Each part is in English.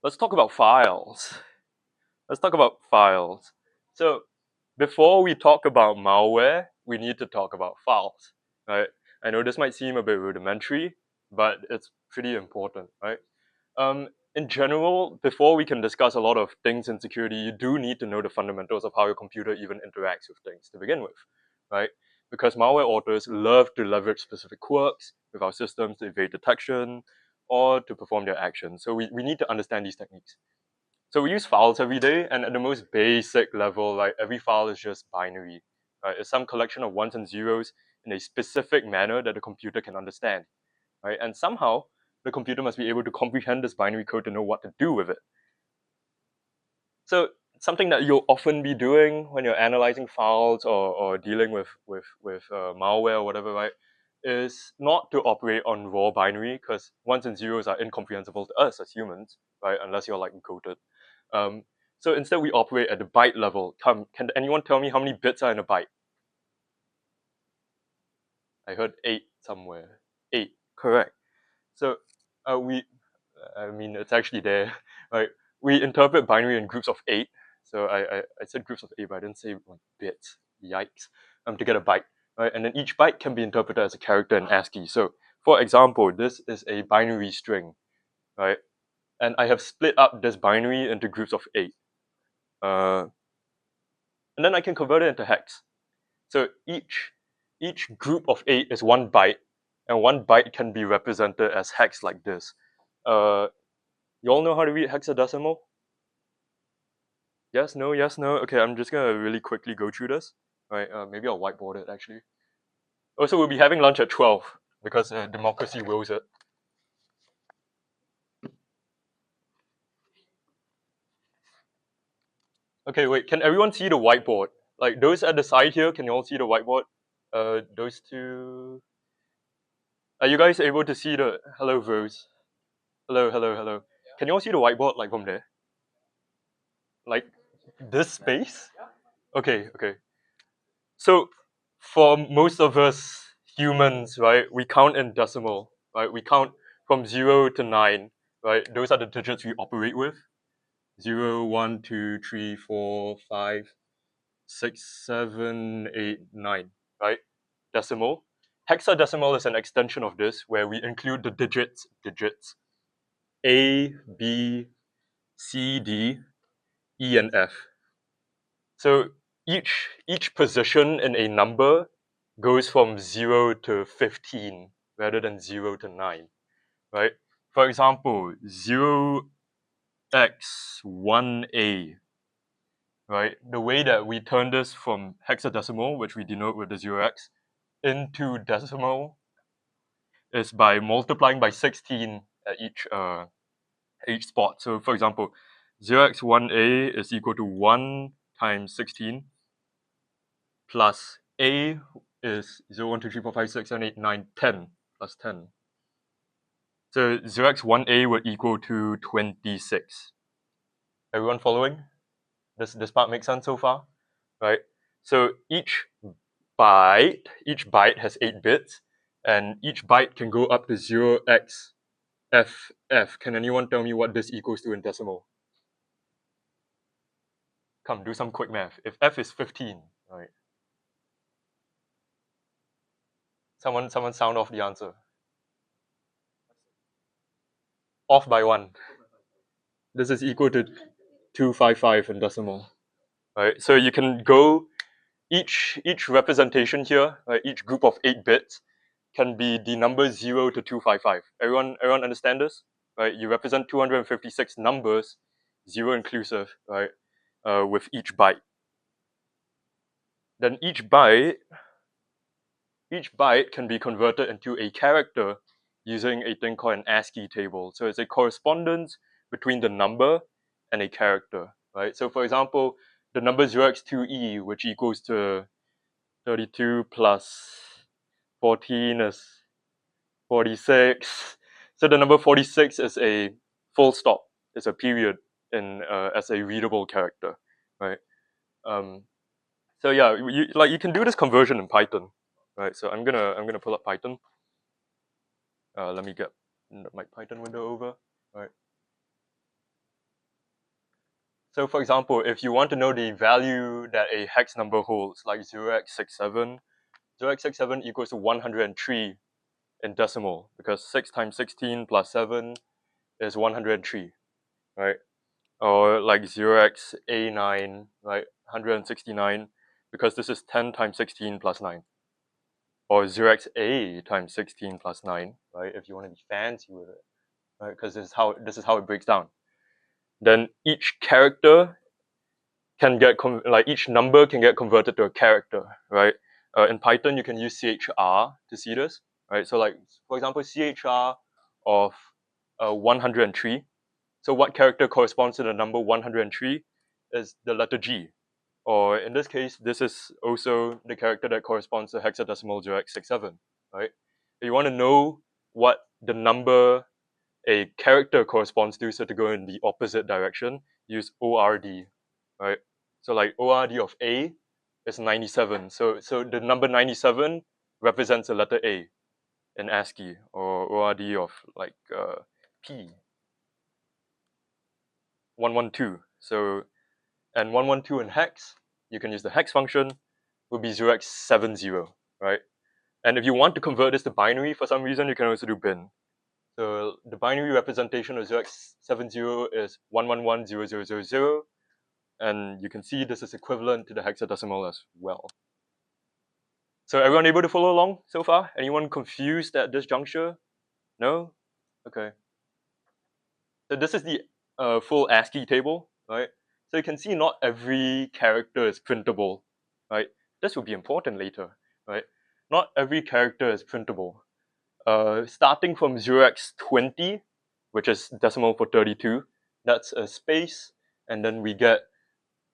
let's talk about files. Let's talk about files. So before we talk about malware, we need to talk about files, right? I know this might seem a bit rudimentary, but it's pretty important, right? In general, before we can discuss a lot of things in security, you do need to know the fundamentals of how your computer even interacts with things to begin with, right? Because malware authors love to leverage specific quirks with our systems to evade detection or to perform their actions. So we need to understand these techniques. So we use files every day, and at the most basic level, like every file is just binary. Right? It's some collection of ones and zeros in a specific manner that the computer can understand. Right? And somehow the computer must be able to comprehend this binary code to know what to do with it. So something that you'll often be doing when you're analyzing files or dealing with malware or whatever, right, is not to operate on raw binary, because ones and zeros are incomprehensible to us as humans, right, unless you're like encoded. Um, so instead we operate at the byte level. Can anyone tell me how many bits are in a byte? I heard 8 somewhere. 8, correct. So I mean, it's actually there, right? We interpret binary in groups of 8. So I said groups of 8, but I didn't say like bits. Yikes. To get a byte, right? And then each byte can be interpreted as a character in ASCII. So for example, this is a binary string, right? And I have split up this binary into groups of 8. And then I can convert it into hex. So each group of 8 is 1 byte, and 1 byte can be represented as hex like this. You all know how to read hexadecimal? Yes, no, yes, no. Okay, I'm just gonna really quickly go through this. Right, maybe I'll whiteboard it actually. Also, we'll be having lunch at 12 because democracy wills it. Okay, wait, can everyone see the whiteboard? Like those at the side here, can you all see the whiteboard? Those two. Are you guys able to see the hello Rose? Hello, hello, hello. Can you all see the whiteboard like from there? Like this space? Okay, okay. So for most of us humans, right, we count in decimal, right? We count from 0 to 9, right? Those are the digits we operate with. 0, 1, 2, 3, 4, 5, 6, 7, 8, 9, right? Decimal. Hexadecimal is an extension of this where we include the digits A, B, C, D, E, and F. So each position in a number goes from 0 to 15 rather than 0 to 9, right? For example, 0x1a, right? The way that we turn this from hexadecimal, which we denote with the 0x, into decimal is by multiplying by 16 at each spot. So for example, 0x1a is equal to 1 times 16 plus a is 0, 1, 2, 3, 4, 5, 6, 7, 8, 9, 10 plus 10. So 0x1a would equal to 26. Everyone following? This part makes sense so far? Right? So each byte has 8 bits, and each byte can go up to 0xff. Can anyone tell me what this equals to in decimal? Come, do some quick math. If f is 15, right? Someone sound off the answer. Off by 1. This is equal to 255 in decimal. Right? So you can go each representation here, right, each group of 8 bits can be the number 0 to 255. Everyone understand this? Right? You represent 256 numbers, 0 inclusive, right, with each byte. Then each byte can be converted into a character using a thing called an ASCII table. So it's a correspondence between the number and a character, right? So for example, the number 0x2e, which equals to 32 plus 14 is 46. So the number 46 is a full stop. It's a period in as a readable character, right? So yeah, you can do this conversion in Python, right? So I'm gonna pull up Python. Let me get my Python window over. All right. So for example, if you want to know the value that a hex number holds, like 0x67, 0x67 equals to 103 in decimal, because 6 times 16 plus 7 is 103, right? Or like 0x A9, right? 169, because this is 10 times 16 plus 9. Or 0x8 times 16 plus 9, right? If you want to be fancy with it, right? Because this is how it breaks down. Then each character can get each number can get converted to a character, right? In Python, you can use CHR to see this, right? So like for example, CHR of 103. So what character corresponds to the number 103 is the letter G, or in this case, this is also the character that corresponds to hexadecimal 0x67, right? If you want to know what the number a character corresponds to, so to go in the opposite direction, use ORD, right? So like ORD of A is 97. So the number 97 represents the letter A in ASCII, or ORD of like P, 112. So, and 112 in hex, you can use the hex function, would be 0x70, right? And if you want to convert this to binary for some reason, you can also do bin. So the binary representation of 0x70 is 1110000, and you can see this is equivalent to the hexadecimal as well. So everyone able to follow along so far? Anyone confused at this juncture? No? Okay. So this is the full ASCII table, right? So you can see not every character is printable, right? This will be important later, right? Not every character is printable. Starting from 0x20, which is decimal for 32, that's a space, and then we get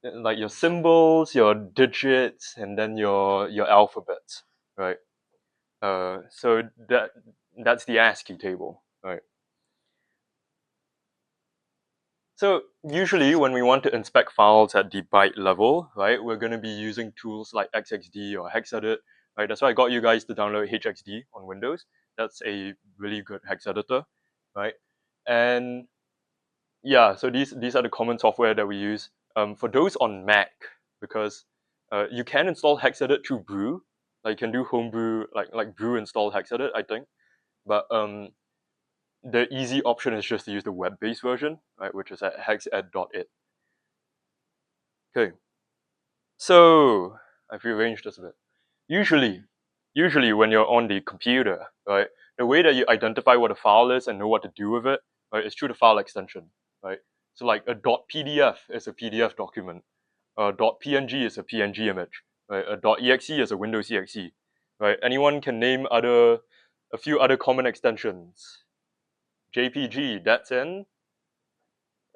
like your symbols, your digits, and then your alphabets, right? So that's the ASCII table, right? So usually when we want to inspect files at the byte level, right, we're going to be using tools like XXD or HexEdit, right? That's why I got you guys to download HXD on Windows. That's a really good hex editor, right? And yeah, so these are the common software that we use. For those on Mac, because you can install HexEdit through Brew, like you can do homebrew, like Brew install HexEdit, I think. But the easy option is just to use the web-based version, right, which is at hexed.it. Okay, so I've rearranged this a bit. Usually when you're on the computer, right, the way that you identify what a file is and know what to do with it, right, is through the file extension, right? So like a .pdf is a PDF document, a .png is a PNG image, right? A .exe is a Windows exe, right? Anyone can name a few other common extensions. JPG, that's in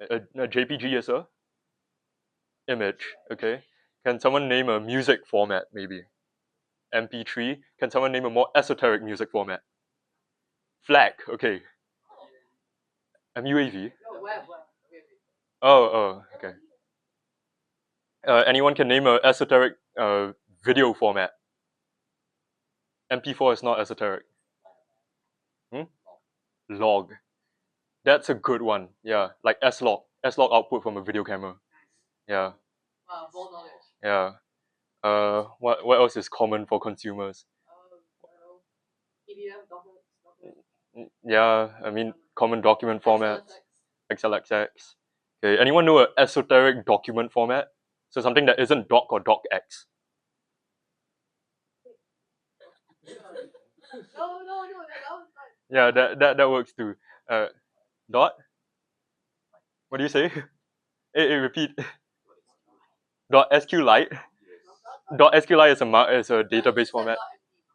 a JPG is a image, okay? Can someone name a music format, maybe? MP3. Can someone name a more esoteric music format? FLAC, okay. MUAV? Oh, okay. Anyone can name a esoteric video format? MP4 is not esoteric. Log. That's a good one. Yeah, like S-Log. S-Log output from a video camera. Yeah. Yeah. What else is common for consumers? Yeah, I mean common document formats. XLXX. Okay, anyone know an esoteric document format? So something that isn't doc or docx. Yeah, that works too. Dot? What do you say? Hey, repeat. Dot SQLite. Dot SQLite is a database format.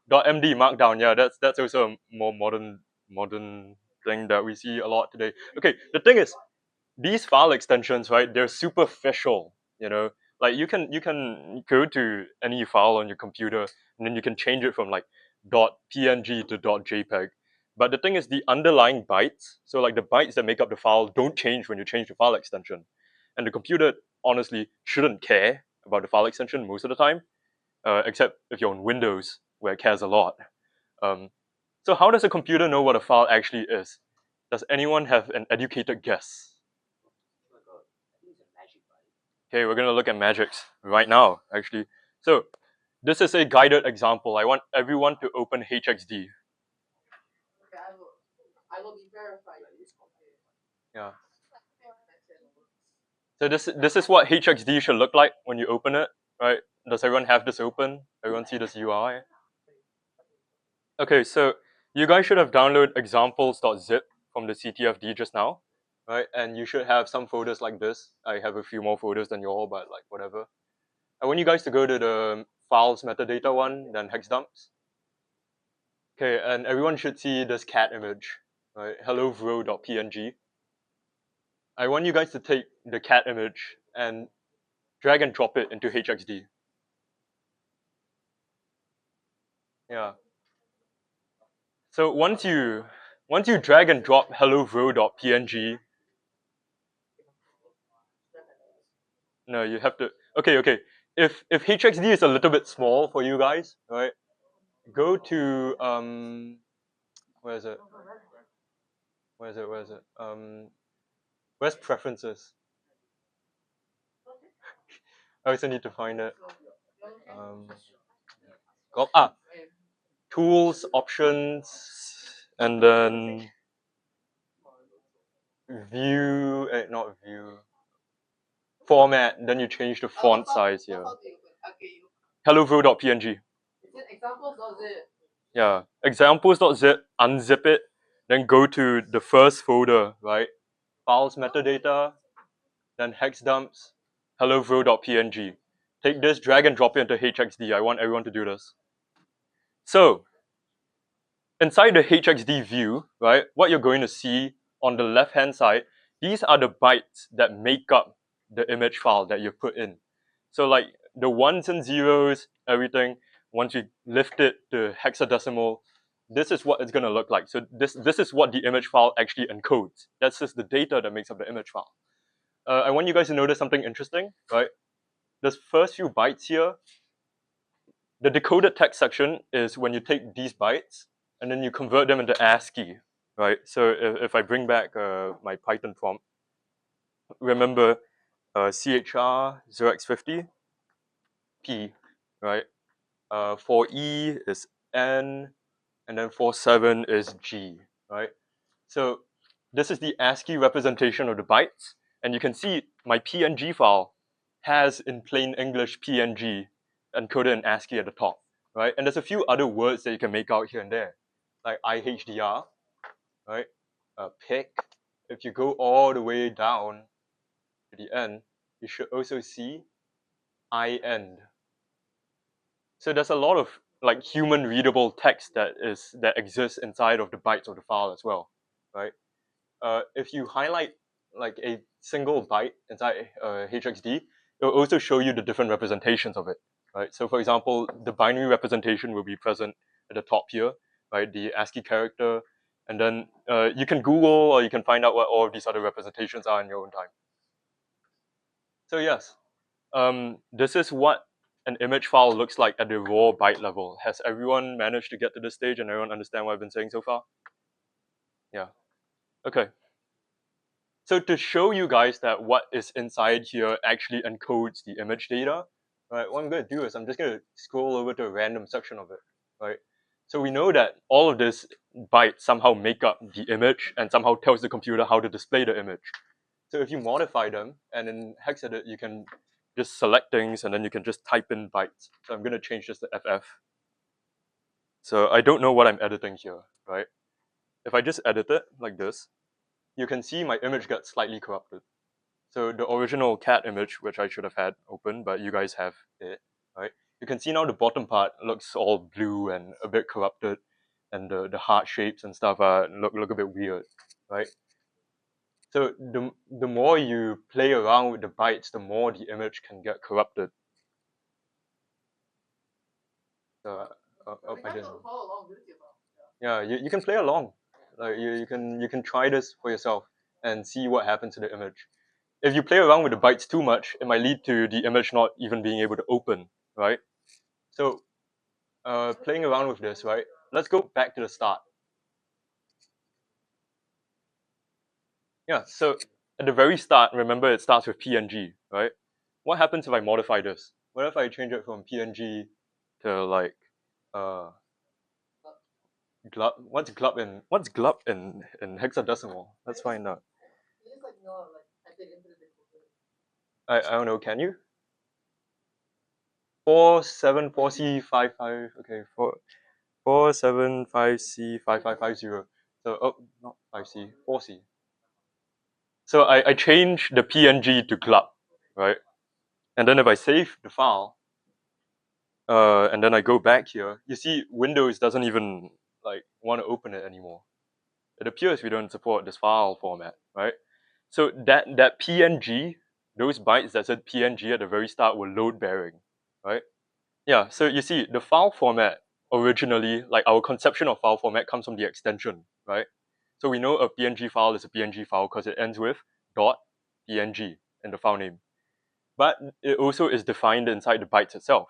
Dot MD Markdown. Yeah, that's also a more modern thing that we see a lot today. Okay, the thing is, these file extensions, right? They're superficial. You know, like you can go to any file on your computer and then you can change it from like .png to .jpeg. But the thing is, the underlying bytes, so like the bytes that make up the file, don't change when you change the file extension. And the computer honestly shouldn't care about the file extension most of the time, except if you're on Windows, where it cares a lot. So how does a computer know what a file actually is? Does anyone have an educated guess? Okay, we're gonna look at magics right now, actually. So this is a guided example. I want everyone to open HXD. Yeah. So this is what HXD should look like when you open it, right? Does everyone have this open? Everyone see this UI? Okay, so you guys should have downloaded examples.zip from the CTFD just now, right? And you should have some folders like this. I have a few more folders than you all, but like whatever. I want you guys to go to the files metadata one, then hex dumps. Okay, and everyone should see this cat image, right? Hello bro.png. I want you guys to take the cat image and drag and drop it into HXD. Yeah. So once you drag and drop hello bro.png, no, you have to. Okay. If HXD is a little bit small for you guys, right? Go to where is it? Where's preferences? I also need to find it. Tools, options, and then view. Not view. Format. Then you change the font size here. HelloView.png. Yeah, examples.zip, unzip it, then go to the first folder, right? Files metadata, then hex dumps, hellovro.png. Take this, drag and drop it into HXD. I want everyone to do this. So, inside the HXD view, right, what you're going to see on the left-hand side, these are the bytes that make up the image file that you put in. So like the ones and zeros, everything, once you lift it to hexadecimal, this is what it's going to look like. So this is what the image file actually encodes. That's just the data that makes up the image file. I want you guys to notice something interesting, right? This first few bytes here, the decoded text section is when you take these bytes and then you convert them into ASCII, right? So if I bring back my Python prompt, remember CHR 0x50, P, right? For E is N, and then for 7 is G, right? So this is the ASCII representation of the bytes, and you can see my PNG file has in plain English PNG encoded in ASCII at the top, right? And there's a few other words that you can make out here and there, like IHDR, right? Pick. If you go all the way down to the end, you should also see IEND. So there's a lot of like human readable text that exists inside of the bytes of the file as well, right? If you highlight like a single byte inside HXD, it will also show you the different representations of it, right? So for example, the binary representation will be present at the top here, right? The ASCII character, and then you can Google or you can find out what all of these other representations are in your own time. So yes, this is what an image file looks like at the raw byte level. Has everyone managed to get to this stage and everyone understand what I've been saying so far? Yeah. Okay. So to show you guys that what is inside here actually encodes the image data, right, what I'm going to do is I'm just going to scroll over to a random section of it, right? So we know that all of these bytes somehow make up the image and somehow tells the computer how to display the image. So if you modify them and in hexedit, you can just select things and then you can just type in bytes. So I'm going to change this to FF. So I don't know what I'm editing here, right? If I just edit it like this, you can see my image gets slightly corrupted. So the original cat image, which I should have had open, but you guys have it, right? You can see now the bottom part looks all blue and a bit corrupted, and the heart shapes and stuff look a bit weird, right? So the more you play around with the bytes, the more the image can get corrupted. So I didn't. Yeah, you can play along. Like you can try this for yourself and see what happens to the image. If you play around with the bytes too much, it might lead to the image not even being able to open, right? So playing around with this, right? Let's go back to the start. Yeah, so at the very start, remember it starts with PNG, right? what happens if I modify this? What if I change it from PNG to like glub? What's glub in hexadecimal? Let's find out. I don't know. Can you? 474C55. Okay, 475C5550. So not 5C, 4C. So I change the PNG to glub, right? And then if I save the file, and then I go back here, you see Windows doesn't even like want to open it anymore. It appears we don't support this file format, right? So that PNG, those bytes that said PNG at the very start were load bearing, right? Yeah, so you see the file format originally, like our conception of file format comes from the extension, right? So we know a PNG file is a PNG file because it ends with .png in the file name. But it also is defined inside the bytes itself.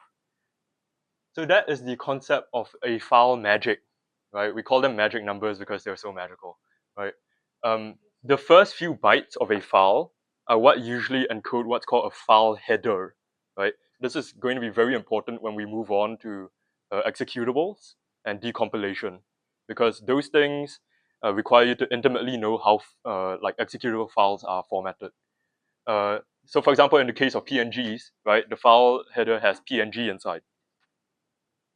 So that is the concept of a file magic, right? We call them magic numbers because they're so magical, right? The first few bytes of a file are what usually encode what's called a file header, right? This is going to be very important when we move on to executables and decompilation, because those things require you to intimately know how like executable files are formatted. So for example, in the case of PNGs, right, the file header has PNG inside.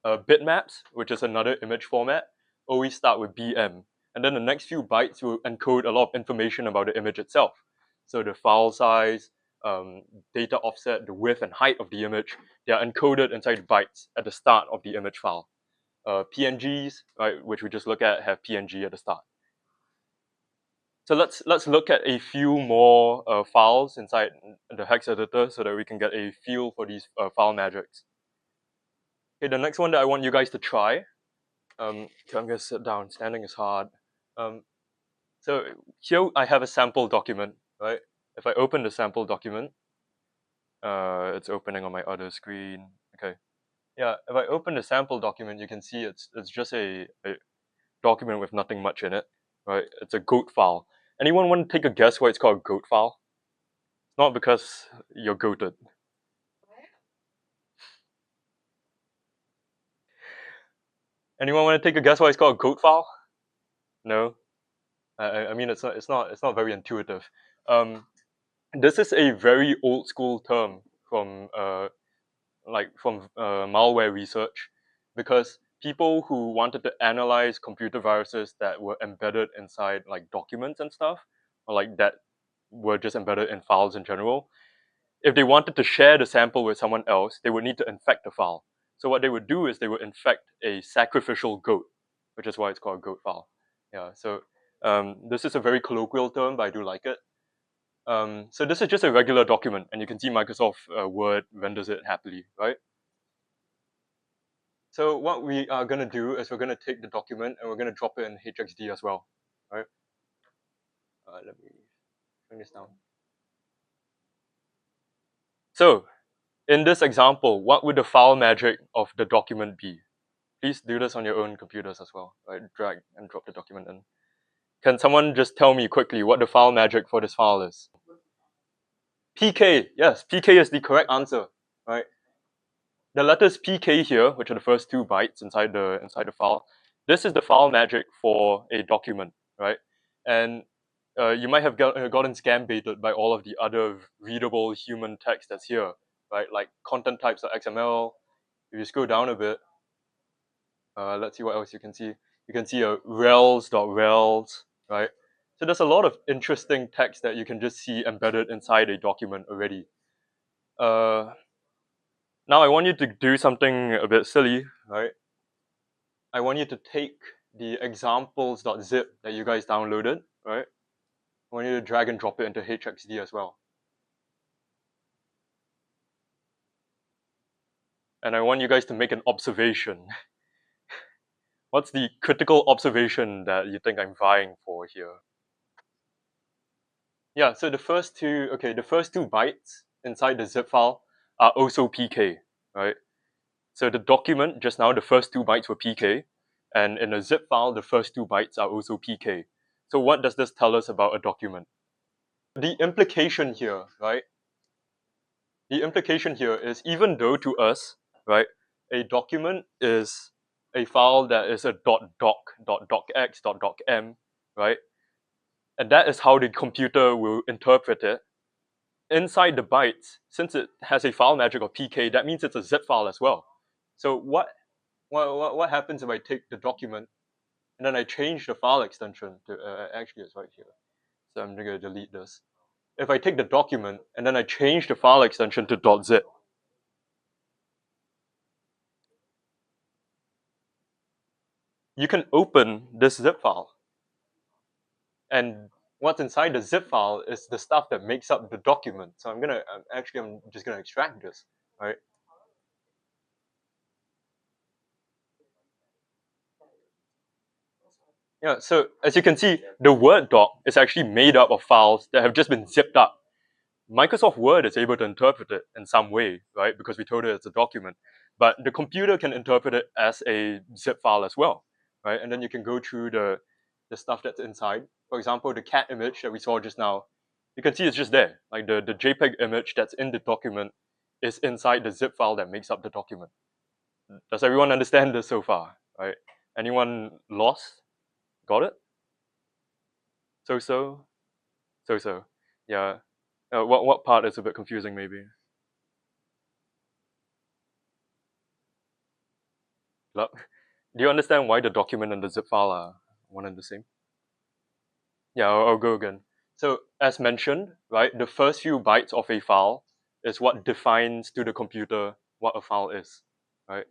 Bitmaps, which is another image format, always start with BM. And then the next few bytes will encode a lot of information about the image itself. So the file size, data offset, the width and height of the image, they are encoded inside bytes at the start of the image file. PNGs, right, which we just look at, have PNG at the start. So let's look at a few more files inside the hex editor so that we can get a feel for these file magics. Okay, the next one that I want you guys to try. Okay, I'm gonna sit down. Standing is hard. So here I have a sample document, right? If I open the sample document, it's opening on my other screen. Okay, yeah. If I open the sample document, you can see it's just a document with nothing much in it, right? It's a goat file. Anyone want to take a guess why it's called a goat file? Not because you're goated. Anyone want to take a guess why it's called a goat file? No. I mean, it's not very intuitive. This is a very old school term from malware research, because people who wanted to analyze computer viruses that were embedded inside like documents and stuff, or like that were just embedded in files in general, if they wanted to share the sample with someone else, they would need to infect the file. So what they would do is they would infect a sacrificial goat, which is why it's called a goat file. Yeah, so this is a very colloquial term, but I do like it. So this is just a regular document, and you can see Microsoft Word renders it happily, right? So what we are going to do is we're going to take the document and we're going to drop it in HXD as well, right? Let me bring this down. So in this example, what would the file magic of the document be? Please do this on your own computers as well, right? Drag and drop the document in. Can someone just tell me quickly what the file magic for this file is? PK, yes, PK is the correct answer, right? The letters PK here, which are the first two bytes inside the file, this is the file magic for a document, right? And you might have gotten scam baited by all of the other readable human text that's here, right? Like content types of XML. If you scroll down a bit, let's see what else you can see. You can see a rels.rels, right? So there's a lot of interesting text that you can just see embedded inside a document already. Now I want you to do something a bit silly, right? I want you to take the examples.zip that you guys downloaded, right? I want you to drag and drop it into HXD as well. And I want you guys to make an observation. What's the critical observation that you think I'm vying for here? Yeah, so the first two bytes inside the zip file are also PK, right? So the document, just now, the first two bytes were PK, and in a zip file, the first two bytes are also PK. So what does this tell us about a document? The implication here, right? the implication here is even though to us, right, a document is a file that is a .docx, .docm, right, and that is how the computer will interpret it. Inside the bytes, since it has a file magic of PK, that means it's a zip file as well. So what happens if I take the document and then I change the file extension to actually it's right here. So I'm gonna delete this. If I take the document and then I change the file extension to .zip, you can open this zip file. And what's inside the zip file is the stuff that makes up the document. So I'm just gonna extract this, right? Yeah, so as you can see, the Word doc is actually made up of files that have just been zipped up. Microsoft Word is able to interpret it in some way, right? Because we told it it's a document. But the computer can interpret it as a zip file as well, right? And then you can go through the stuff that's inside. For example, the cat image that we saw just now, you can see it's just there. Like the JPEG image that's in the document is inside the zip file that makes up the document. Does everyone understand this so far, right? Anyone lost? Got it? So? So? Yeah. What part is a bit confusing maybe? Do you understand why the document and the zip file are one and the same? Yeah, I'll go again. So as mentioned, right, the first few bytes of a file is what defines to the computer what a file is, right?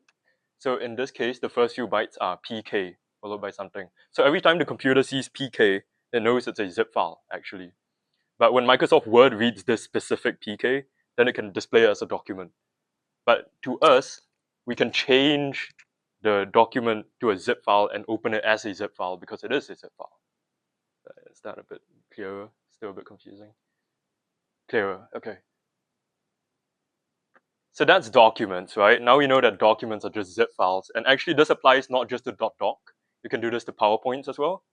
So in this case, the first few bytes are PK followed by something. So every time the computer sees PK, it knows it's a zip file actually. But when Microsoft Word reads this specific PK, then it can display it as a document. But to us, we can change the document to a zip file and open it as a zip file because it is a zip file. Is that a bit clearer? Still a bit confusing? Clearer, okay. So that's documents, right? Now we know that documents are just zip files. And actually this applies not just to .doc. You can do this to PowerPoints as well.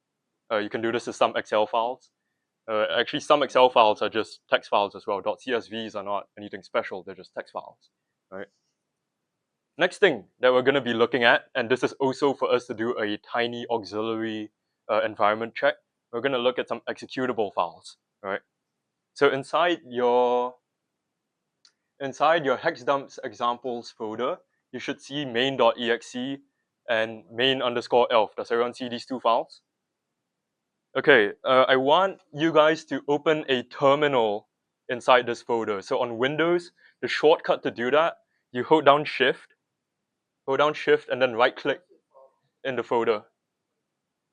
You can do this to some Excel files. Actually, some Excel files are just text files as well. .csvs are not anything special. They're just text files, right? Next thing that we're going to be looking at, and this is also for us to do a tiny auxiliary environment check, we're going to look at some executable files, right? So inside your hexdumps examples folder, you should see main.exe and main_elf. Does everyone see these two files? Okay, I want you guys to open a terminal inside this folder. So on Windows, the shortcut to do that, you hold down Shift, and then right click in the folder.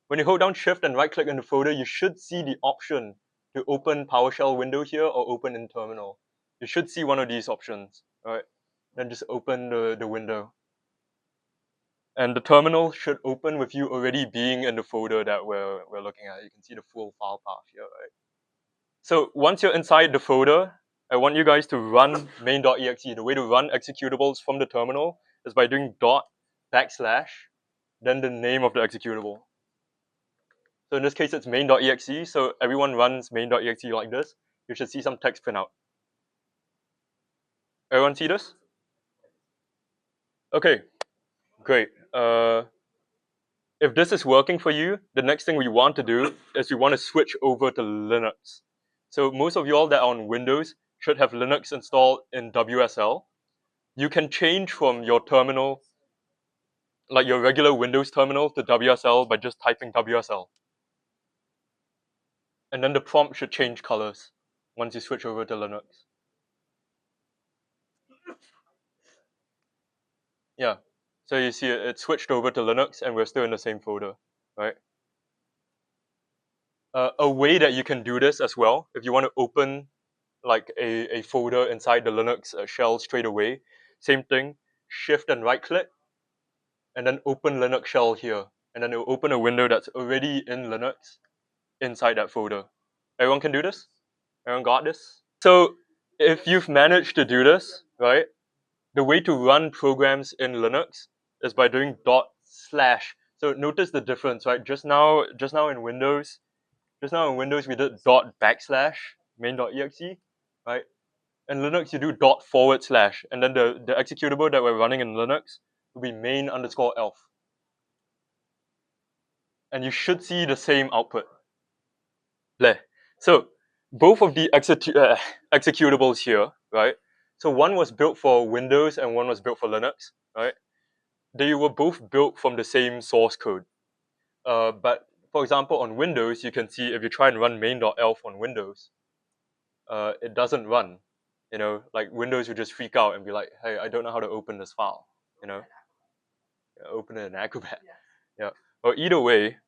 When you hold down Shift and right click in the folder, you should see the option to open PowerShell window here or open in terminal. You should see one of these options, right? Then just open the window. And the terminal should open with you already being in the folder that we're looking at. You can see the full file path here, right? So once you're inside the folder, I want you guys to run main.exe. The way to run executables from the terminal is by doing // then the name of the executable. So in this case, it's main.exe. So everyone runs main.exe like this. You should see some text print out. Everyone see this? Okay, great. If this is working for you, the next thing we want to do is we want to switch over to Linux. So most of y'all that are on Windows should have Linux installed in WSL. You can change from your terminal, like your regular Windows terminal, to WSL by just typing WSL. And then the prompt should change colors once you switch over to Linux. Yeah, so you see it switched over to Linux and we're still in the same folder, right? A way that you can do this as well, if you want to open like a folder inside the Linux shell straight away, same thing, Shift and right click, and then open Linux shell here. And then it will open a window that's already in Linux inside that folder. Everyone can do this? Everyone got this? So if you've managed to do this, right, the way to run programs in Linux is by doing // So notice the difference, right? Just now in Windows we did // main.exe, right? In Linux, you do ./, and then the executable that we're running in Linux will be main_elf. And you should see the same output. Bleh. So both of the executables here, right? So one was built for Windows and one was built for Linux, right? They were both built from the same source code. But for example, on Windows, you can see if you try and run main.elf on Windows, it doesn't run. You know, like Windows would just freak out and be like, "Hey, I don't know how to open this file." You know, open it in Acrobat. Yeah. Well, either way,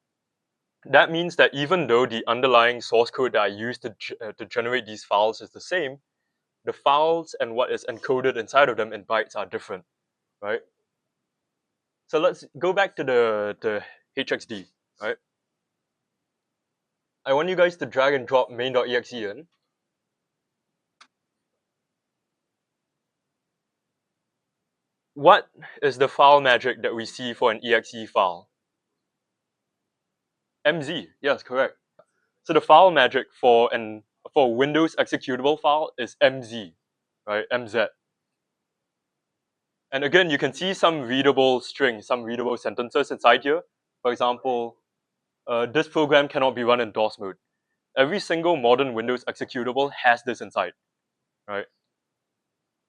that means that even though the underlying source code that I use to generate these files is the same, the files and what is encoded inside of them in bytes are different, right? So let's go back to the HXD, right? I want you guys to drag and drop main.exe in. What is the file magic that we see for an exe file? MZ, yes, correct. So the file magic for a Windows executable file is MZ, right? MZ. And again, you can see some readable strings, some readable sentences inside here. For example, this program cannot be run in DOS mode. Every single modern Windows executable has this inside, right?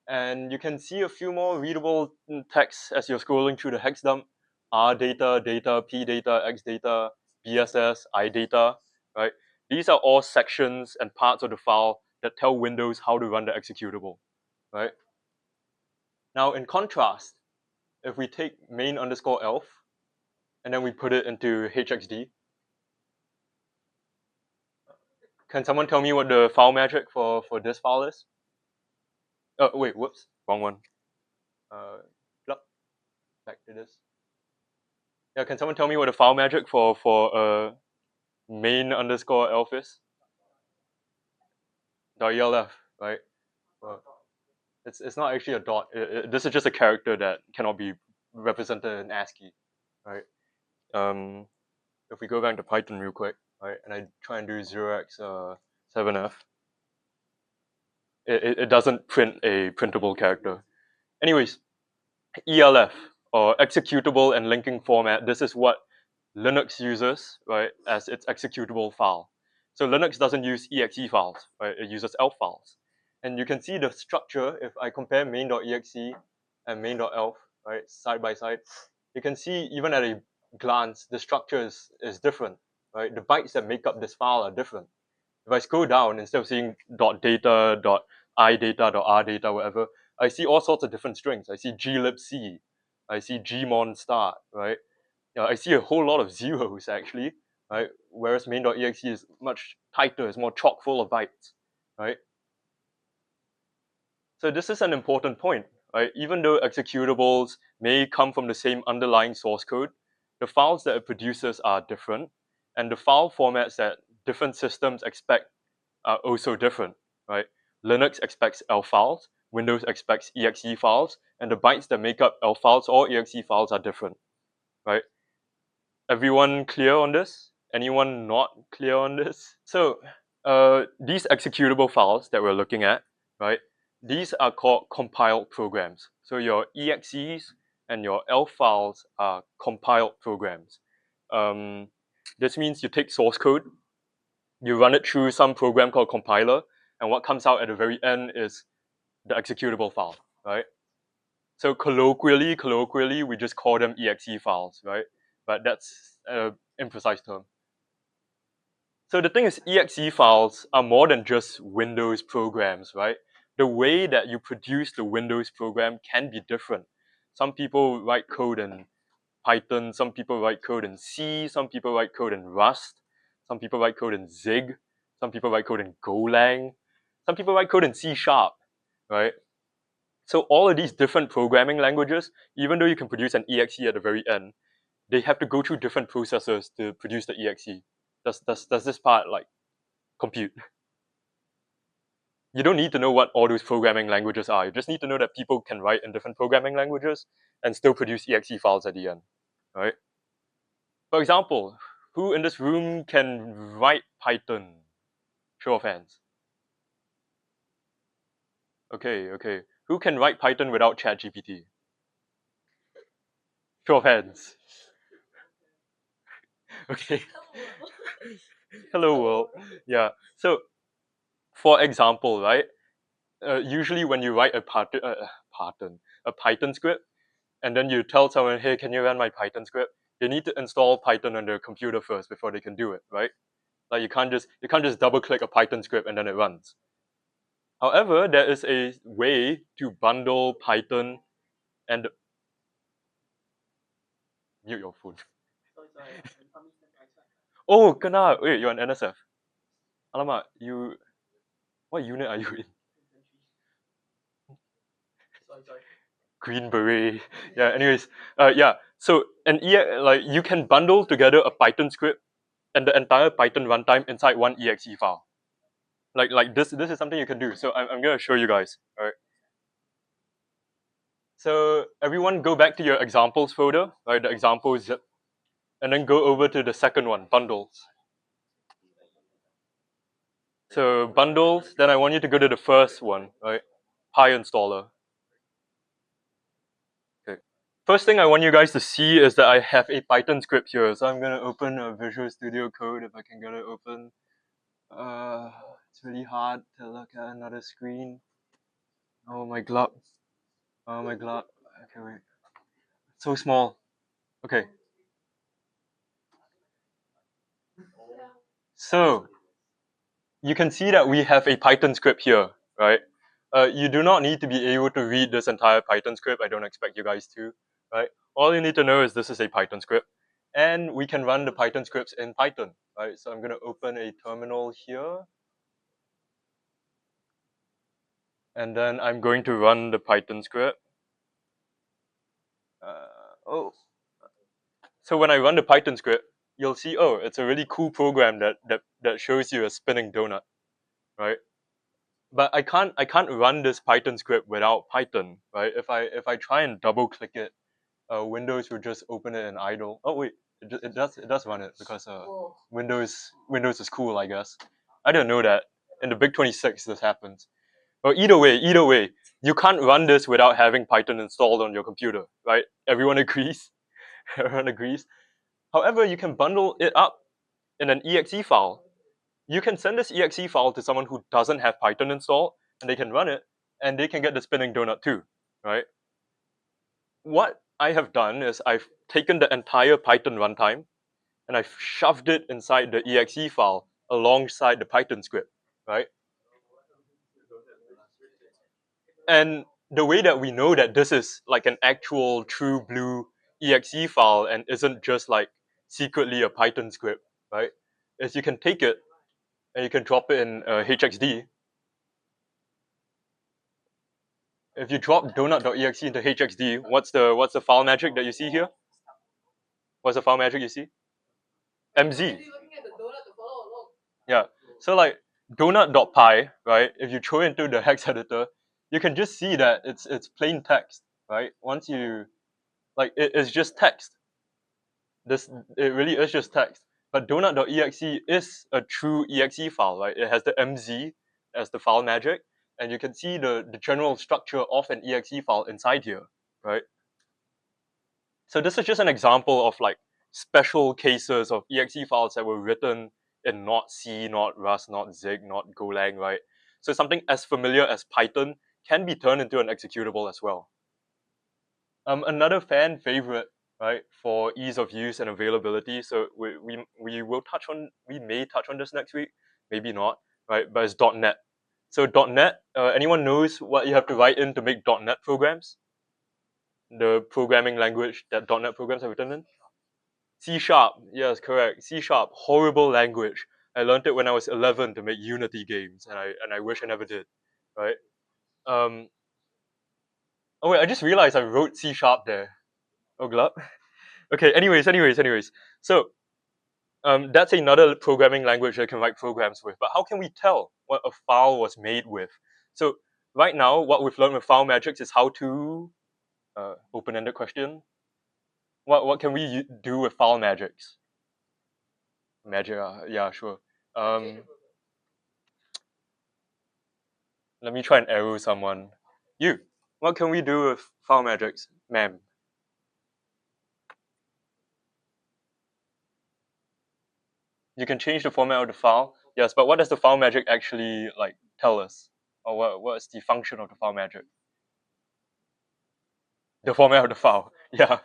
And you can see a few more readable texts as you're scrolling through the hex dump. R data, data, P data, X data, BSS, I data, right? These are all sections and parts of the file that tell Windows how to run the executable, right? Now, in contrast, if we take main_elf and then we put it into HXD, can someone tell me what the file magic for this file is? Oh, wait, whoops, wrong one. Plug, back to this. Yeah, can someone tell me what the file magic for main_elf is? .elf, right? Well, it's not actually a dot. This is just a character that cannot be represented in ASCII, right? If we go back to Python real quick, right, and I try and do 0x7f, it doesn't print a printable character. Anyways, ELF, or executable and linking format, this is what Linux uses, right, as its executable file. So Linux doesn't use exe files, right? It uses elf files. And you can see the structure if I compare main.exe and main.elf, right, side by side. You can see even at a glance, the structure is different, right? The bytes that make up this file are different. If I scroll down, instead of seeing .data, .idata, .rdata, whatever, I see all sorts of different strings. I see glibc, I see gmon start, right? I see a whole lot of zeros actually, right? Whereas main.exe is much tighter, it's more chock full of bytes, right? So this is an important point, right? Even though executables may come from the same underlying source code, the files that it produces are different, and the file formats that different systems expect are also different, right? Linux expects ELF files, Windows expects exe files, and the bytes that make up ELF files or exe files are different, right? Everyone clear on this? Anyone not clear on this? So these executable files that we're looking at, right? These are called compiled programs. So your exes and your ELF files are compiled programs. This means you take source code, you run it through some program called compiler, and what comes out at the very end is the executable file, right? So colloquially, we just call them exe files, right? But that's an imprecise term. So the thing is, exe files are more than just Windows programs, right? The way that you produce the Windows program can be different. Some people write code in Python, some people write code in C, some people write code in Rust, some people write code in Zig, some people write code in Golang, some people write code in C#, right? So all of these different programming languages, even though you can produce an exe at the very end, they have to go through different processes to produce the exe. Does this part like compute? You don't need to know what all those programming languages are. You just need to know that people can write in different programming languages and still produce exe files at the end, right? For example, who in this room can write Python? Show of hands. Okay. Who can write Python without ChatGPT? Show of hands. Okay. Hello world. Yeah. So, for example, right? Usually when you write a Python script, and then you tell someone, hey, can you run my Python script? They need to install Python on their computer first before they can do it, right? Like you can't just double click a Python script and then it runs. However, there is a way to bundle Python and mute your phone. Oh, kena. Wait, you're an NSF. Alamak, what unit are you in? Green Beret. Yeah. Anyways, yeah. So like you can bundle together a Python script and the entire Python runtime inside one exe file. Like this is something you can do. So I'm gonna show you guys. All right. So everyone go back to your examples folder, right? The example zip, and then go over to the second one, bundles. So bundles. Then I want you to go to the first one, right? PyInstaller. Okay. First thing I want you guys to see is that I have a Python script here. So I'm gonna open a Visual Studio Code if I can get it open. It's really hard to look at another screen. Oh my god. Oh my god. Okay, wait. It's so small. Okay. So you can see that we have a Python script here, right? You do not need to be able to read this entire Python script. I don't expect you guys to, right? All you need to know is this is a Python script, and we can run the Python scripts in Python, right? So I'm going to open a terminal here, and then I'm going to run the Python script. Oh, so when I run the Python script, you'll see, oh, it's a really cool program that shows you a spinning donut, right? But I can't run this Python script without Python, right? If I try and double click it, Windows will just open it in idle. Oh wait, it does run it because Windows is cool, I guess. I didn't know that. In the Big 26 this happens. But either way, you can't run this without having Python installed on your computer, right? Everyone agrees. Everyone agrees. However, you can bundle it up in an exe file. You can send this exe file to someone who doesn't have Python installed, and they can run it, and they can get the spinning donut too, right? What I have done is I've taken the entire Python runtime and I've shoved it inside the exe file alongside the Python script, right? And the way that we know that this is like an actual true blue exe file and isn't just like secretly a Python script, right? Is you can take it and you can drop it in HXD. If you drop donut.exe into HXD, what's the file magic that you see here? What's the file magic you see? MZ. Yeah. So like donut.py, right? If you throw it into the hex editor, you can just see that it's plain text, right? Once you it's just text. This it really is just text. But donut.exe is a true exe file, right? It has the MZ as the file magic, and you can see the general structure of an exe file inside here, right? So this is just an example of like special cases of exe files that were written in not C, not Rust, not Zig, not Golang, right? So something as familiar as Python can be turned into an executable as well. Another fan favorite, right, for ease of use and availability. So we may touch on this next week, maybe not, right? But it's .NET. So .NET, anyone knows what you have to write in to make .NET programs? The programming language that .NET programs are written in? C sharp, yes, correct. C sharp, horrible language. I learned it when I was 11 to make Unity games, and I wish I never did, right? Um, oh wait, I just realized I wrote C sharp there. Oh glub. Okay. Anyways. So that's another programming language that can write programs with. But how can we tell what a file was made with? So right now, what we've learned with file magics is how to open-ended question. What can we do with file magics? Magic, yeah, sure. Um, Let me try and arrow someone. You. What can we do with file magics, ma'am? You can change the format of the file. Yes, but what does the file magic actually like tell us? Or what is the function of the file magic? The format of the file. Yeah.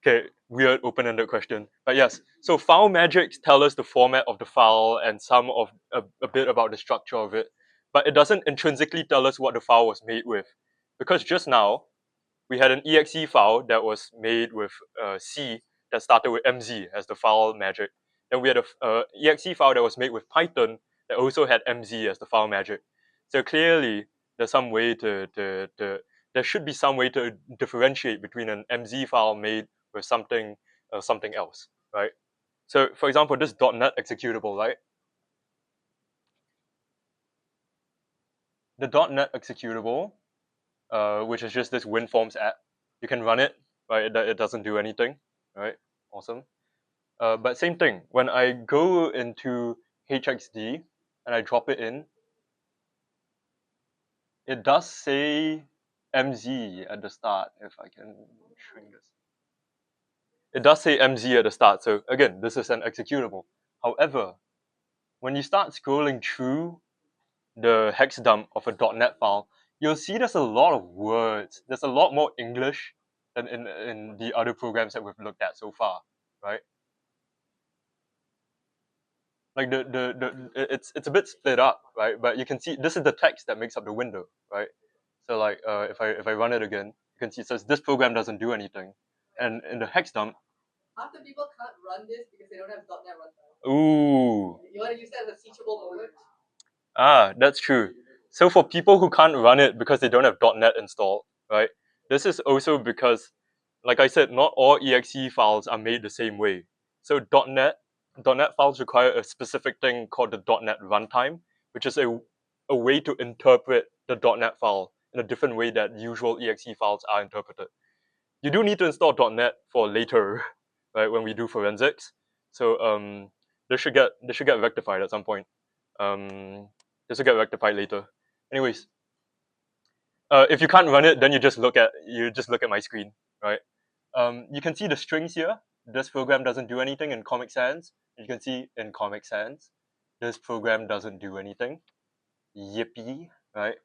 Okay, weird open-ended question. But yes, so file magics tell us the format of the file and some of a bit about the structure of it, but it doesn't intrinsically tell us what the file was made with. Because just now, we had an exe file that was made with C that started with MZ as the file magic. Then we had a exe file that was made with Python that also had MZ as the file magic. So clearly, there's some way there should be some way to differentiate between an MZ file made with something else, right? So for example, this .NET executable, right? The .NET executable, which is just this WinForms app, you can run it, right? It doesn't do anything, right? Awesome. But same thing, when I go into HXD and I drop it in, it does say MZ at the start, if I can shrink this. It does say MZ at the start, so again, this is an executable. However, when you start scrolling through the hex dump of a .NET file, you'll see there's a lot of words. There's a lot more English than in the other programs that we've looked at so far, right? Like it's a bit split up, right? But you can see this is the text that makes up the window, right? So like if I run it again, you can see it says this program doesn't do anything, and in the hex dump, half the people can't run this because they don't have .NET runtime. ooh, You want to use that as a teachable moment? that's true. So for people who can't run it because they don't have .NET installed, right? This is also because, like I said, not all exe files are made the same way. So .NET files require a specific thing called the .NET runtime, which is a way to interpret the .NET file in a different way that usual exe files are interpreted. You do need to install .NET for later, right? When we do forensics, so this should get rectified at some point. Um, this will get rectified later. Anyways, if you can't run it, then you just look at my screen, right? You can see the strings here. This program doesn't do anything in Comic Sans. You can see in Comic Sans, this program doesn't do anything. Yippee, right?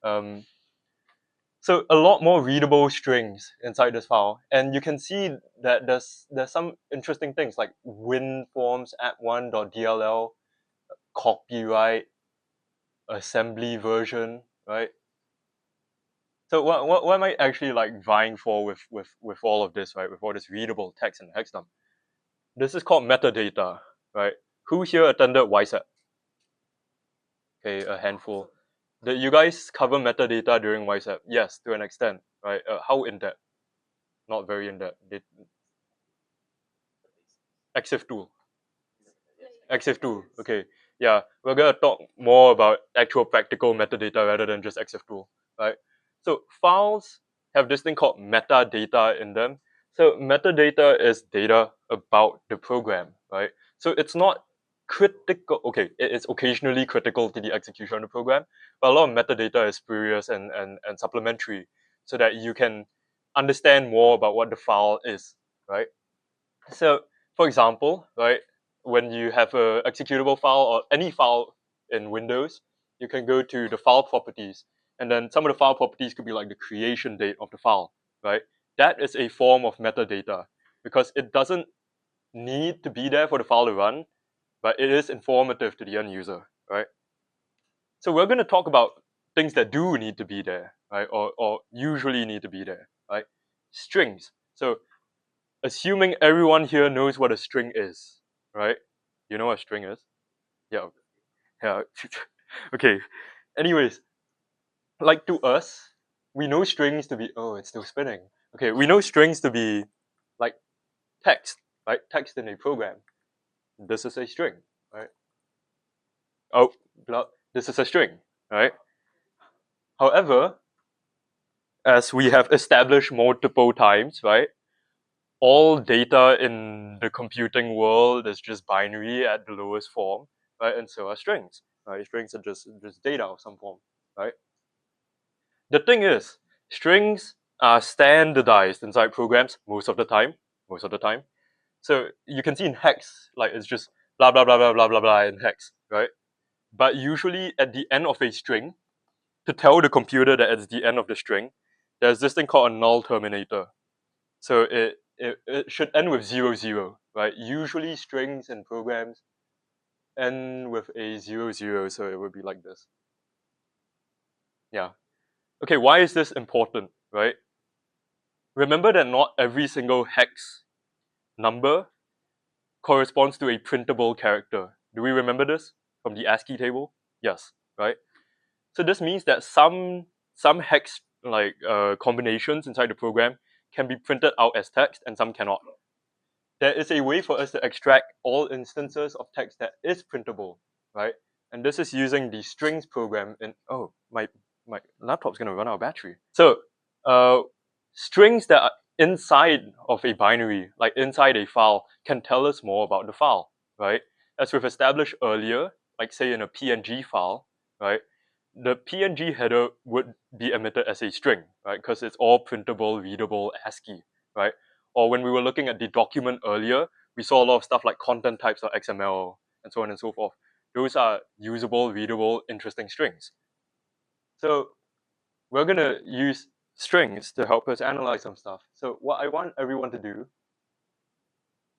Um, so a lot more readable strings inside this file, and you can see that there's some interesting things like WinForms app1.dll, copyright, assembly version, right? So what am I actually like vying for with all of this, right? With all this readable text and hex dump. This is called metadata, right? Who here attended Y.CEP? Okay, a handful. Did you guys cover metadata during Y.CEP? Yes, to an extent, right? How in depth? Not very in depth. EXIF tool. EXIF tool. Okay. Yeah, we're gonna talk more about actual practical metadata rather than just EXIF tool, right? So files have this thing called metadata in them. So metadata is data about the program, right? So it's not critical. Okay, it is occasionally critical to the execution of the program, but a lot of metadata is spurious and supplementary, so that you can understand more about what the file is, right? So, for example, right, when you have a executable file or any file in Windows, you can go to the file properties, and then some of the file properties could be like the creation date of the file, right? That is a form of metadata because it doesn't need to be there for the file to run, but it is informative to the end user, right? So we're going to talk about things that do need to be there, right, or usually need to be there, right? Strings. So assuming everyone here knows what a string is, right? You know what a string is? Yeah. Yeah. Okay. Anyways, like to us, we know strings to be it's still spinning. Okay, we know strings to be like text, right? Text in a program. This is a string, right? Oh, this is a string, right? However, as we have established multiple times, right? All data in the computing world is just binary at the lowest form, right? And so are strings, right? Strings are just data of some form. right? The thing is, strings are standardized inside programs most of the time. So you can see in hex, like it's just blah blah blah blah blah blah blah in hex, right? But usually at the end of a string, to tell the computer that it's the end of the string, there's this thing called a null terminator. So it should end with 00, right? Usually strings and programs end with a 00, so it would be like this. Yeah. Okay, why is this important, right? Remember that not every single hex number corresponds to a printable character. Do we remember this from the ASCII table? Yes, right? So this means that some hex combinations inside the program can be printed out as text and some cannot. There is a way for us to extract all instances of text that is printable, right? And this is using the strings program in, oh, my laptop's gonna run out of battery. So strings that are inside of a binary, like inside a file, can tell us more about the file, right? As we've established earlier, like say in a PNG file, right? The PNG header would be emitted as a string, right? Because it's all printable, readable ASCII, right? Or when we were looking at the document earlier, we saw a lot of stuff like content types or XML and so on and so forth. Those are usable, readable, interesting strings. So we're gonna use strings to help us analyze some stuff. So what I want everyone to do,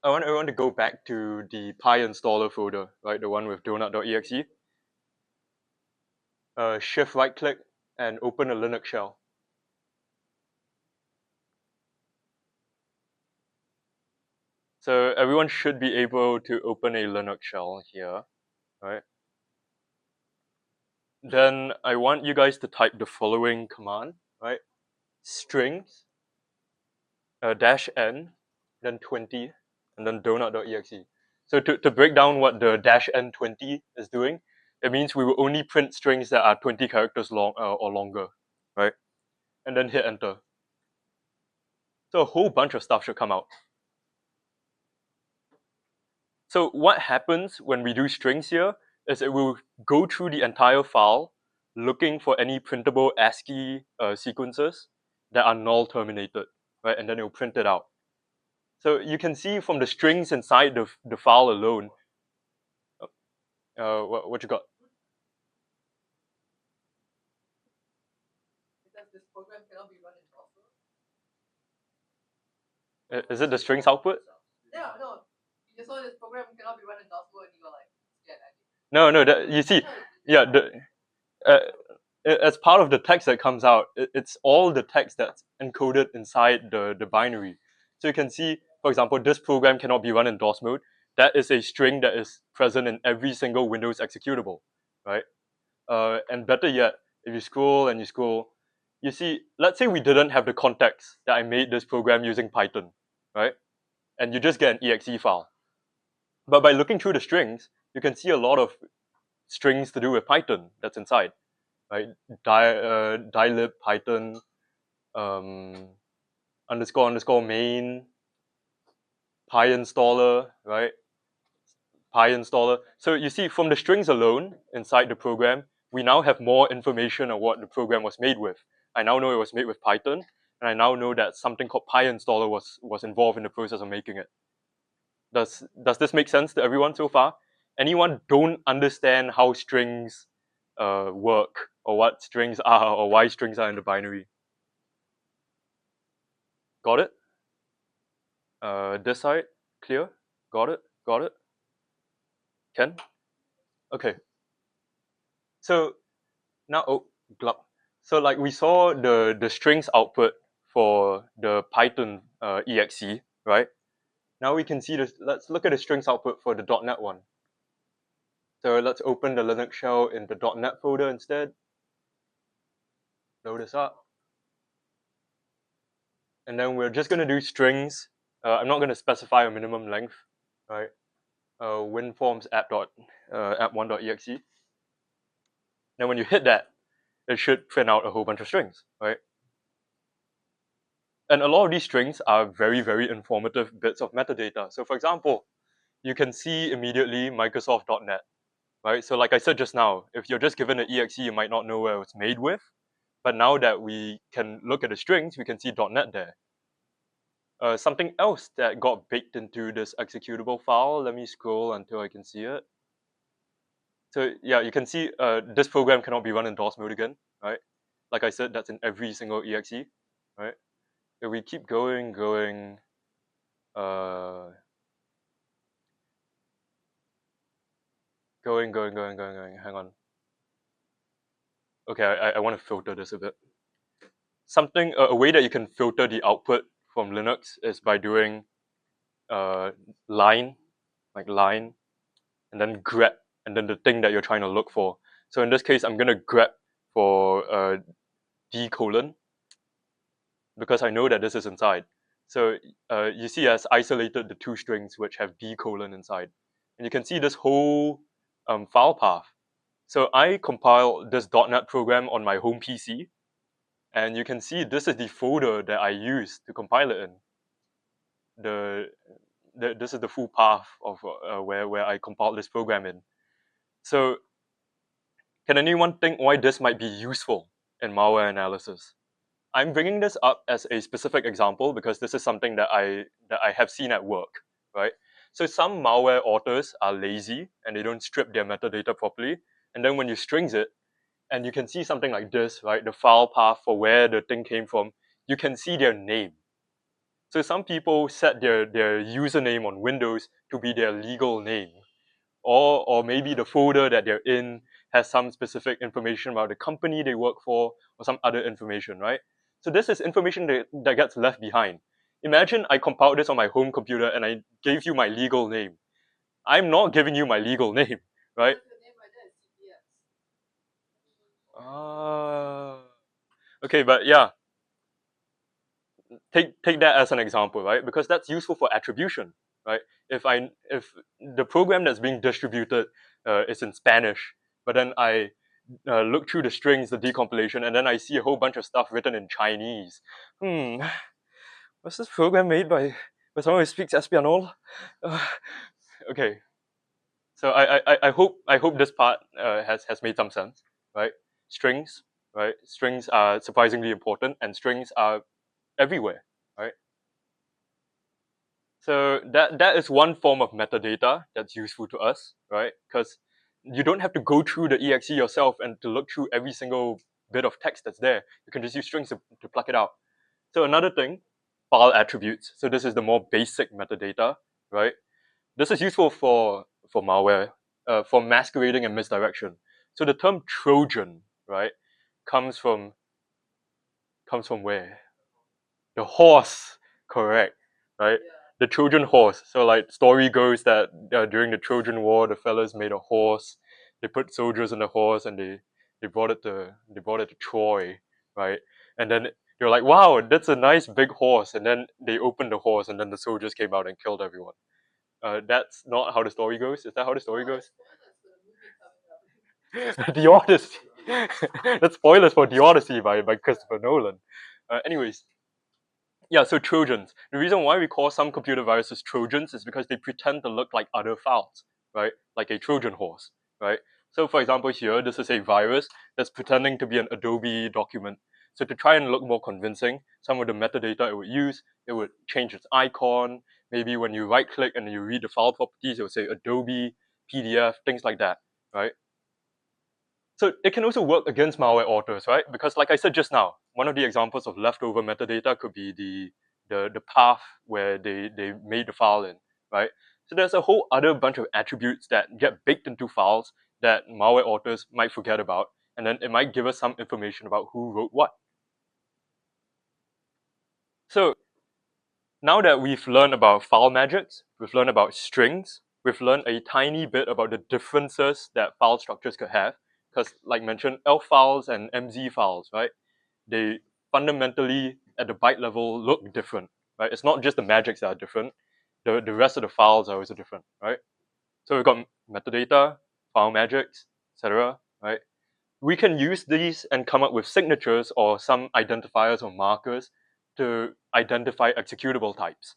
I want everyone to go back to the PyInstaller folder, right? The one with donut.exe. Shift right click and open a Linux shell. So everyone should be able to open a Linux shell here, right? Then I want you guys to type the following command, right? Strings -n, then 20, and then donut.exe. So to break down what the -n20 is doing, it means we will only print strings that are 20 characters long or longer, right? And then hit enter. So a whole bunch of stuff should come out. So what happens when we do strings here is it will go through the entire file looking for any printable ASCII sequences that are null terminated, right? And then it will print it out. So you can see from the strings inside the file alone. What you got? Because this program cannot be run in DOS mode. Is it the strings output? Yeah, no. You saw this program cannot be run in DOS mode and you were like, scared, I think. No. You see, yeah, as part of the text that comes out, it's all the text that's encoded inside the binary. So you can see, for example, this program cannot be run in DOS mode. That is a string that is present in every single Windows executable, right? And better yet, if you scroll and you scroll, you see, let's say we didn't have the context that I made this program using Python, right? And you just get an exe file. But by looking through the strings, you can see a lot of strings to do with Python that's inside, right? Dilib Python underscore main PyInstaller, right? PyInstaller. So you see, from the strings alone inside the program, we now have more information on what the program was made with. I now know it was made with Python, and I now know that something called PyInstaller was involved in the process of making it. Does this make sense to everyone so far? Anyone don't understand how strings work, or what strings are, or why strings are in the binary? Got it? This side, clear? Got it? Ken? Okay. So now, oh, glub. So like we saw the strings output for the Python exe, right? Now we can see this. Let's look at the strings output for the .NET one. So let's open the Linux shell in the .NET folder instead. Load this up. And then we're just gonna do strings. I'm not gonna specify a minimum length, right? WinForms app1.exe. Then when you hit that, it should print out a whole bunch of strings, right? And a lot of these strings are very, very informative bits of metadata. So for example, you can see immediately Microsoft.NET. right? So like I said just now, if you're just given an exe, you might not know where it was made with. But now that we can look at the strings, we can see .NET there. Something else that got baked into this executable file, let me scroll until I can see it. So yeah, you can see this program cannot be run in DOS mode again, right? Like I said, that's in every single exe, right? If we keep going, uh, going, hang on. Okay, I want to filter this a bit. Something, a way that you can filter the output from Linux is by doing line, like line, and then grep, and then the thing that you're trying to look for. So in this case, I'm gonna grep for d colon, because I know that this is inside. So you see as isolated the two strings which have d colon inside. And you can see this whole file path. So I compiled this .NET program on my home PC, and you can see this is the folder that I used to compile it in. This is the full path of where I compiled this program in. So can anyone think why this might be useful in malware analysis? I'm bringing this up as a specific example because this is something that I have seen at work, right? So some malware authors are lazy and they don't strip their metadata properly, and then when you strings it, and you can see something like this, right? The file path for where the thing came from, you can see their name. So some people set their username on Windows to be their legal name, or maybe the folder that they're in has some specific information about the company they work for or some other information, right? So this is information that gets left behind. Imagine I compiled this on my home computer and I gave you my legal name. I'm not giving you my legal name, right? What's your name right there? CPS. Okay, but yeah, take that as an example, right? Because that's useful for attribution, right? If the program that's being distributed is in Spanish, but then I look through the strings, the decompilation, and then I see a whole bunch of stuff written in Chinese. Was this program made by someone who speaks Espanol? Okay, so I hope this part has made some sense, right? Strings, right? Strings are surprisingly important, and strings are everywhere, right? So that is one form of metadata that's useful to us, right? Because you don't have to go through the exe yourself and to look through every single bit of text that's there. You can just use strings to pluck it out. So another thing, file attributes. So this is the more basic metadata, right? This is useful for malware, for masquerading and misdirection. So the term Trojan, right, comes from where? The horse, correct, right? Yeah. The Trojan horse. So like story goes that during the Trojan War, the fellas made a horse. They put soldiers on the horse and they brought it to Troy, right? And then they're like, wow, that's a nice big horse. And then they opened the horse, and then the soldiers came out and killed everyone. That's not how the story goes. Is that how the story goes? Spoilers for the movie coming up. The Odyssey. That's spoilers for The Odyssey by Christopher Nolan. Anyways, yeah, so Trojans. The reason why we call some computer viruses Trojans is because they pretend to look like other files, right? Like a Trojan horse, right? So for example here, this is a virus that's pretending to be an Adobe document. So to try and look more convincing, some of the metadata it would use, it would change its icon. Maybe when you right click and you read the file properties, it would say Adobe, PDF, things like that, right? So it can also work against malware authors, right? Because like I said just now, one of the examples of leftover metadata could be the path where they made the file in, right? So there's a whole other bunch of attributes that get baked into files that malware authors might forget about, and then it might give us some information about who wrote what. So now that we've learned about file magics, we've learned about strings, we've learned a tiny bit about the differences that file structures could have. Because, like mentioned, ELF files and MZ files, right? They fundamentally, at the byte level, look different, right? It's not just the magics that are different. The rest of the files are also different, right? So we've got metadata, file magics, etc., right? We can use these and come up with signatures or some identifiers or markers to identify executable types.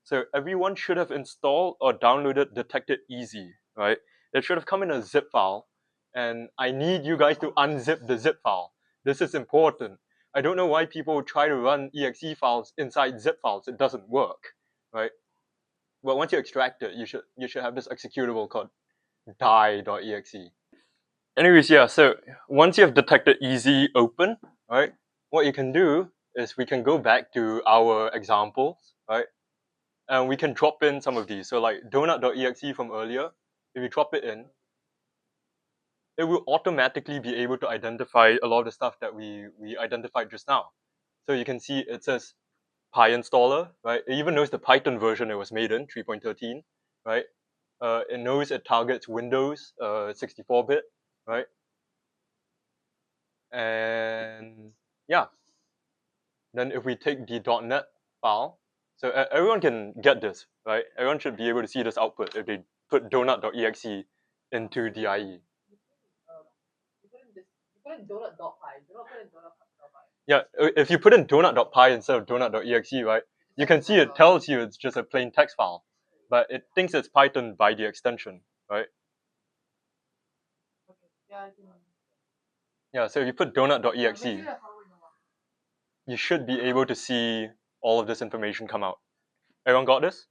So everyone should have installed or downloaded Detected Easy, right? It should have come in a zip file, and I need you guys to unzip the zip file. This is important. I don't know why people try to run exe files inside zip files. It doesn't work, right? But once you extract it, you should have this executable called die.exe. Anyways, yeah, so once you have detected easy open, right, what you can do is we can go back to our examples, right, and we can drop in some of these. So like donut.exe from earlier, if you drop it in, it will automatically be able to identify a lot of the stuff that we identified just now. So you can see it says PyInstaller, right? It even knows the Python version it was made in, 3.13, right? It knows it targets Windows 64-bit, right? And yeah, then if we take the .NET file, so everyone can get this, right? Everyone should be able to see this output if they put donut.exe into the IE. You put in donut.py. Do not put in donut.py. Yeah, if you put in donut.py instead of donut.exe, right, you can see it tells you it's just a plain text file, but it thinks it's Python by the extension, right? Okay. Yeah, I can. Yeah, so if you put donut.exe, you should be able to see all of this information come out. Everyone got this?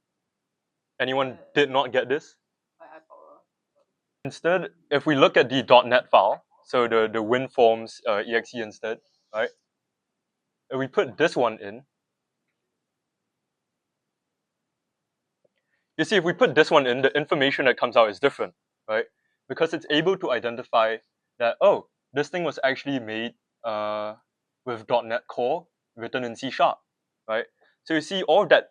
Anyone did not get this? Instead, if we look at the .NET file, so the WinForms exe instead, right? If we put this one in, you see if we put this one in, the information that comes out is different, right? Because it's able to identify that, oh, this thing was actually made with .NET Core written in C#, right? So you see all of that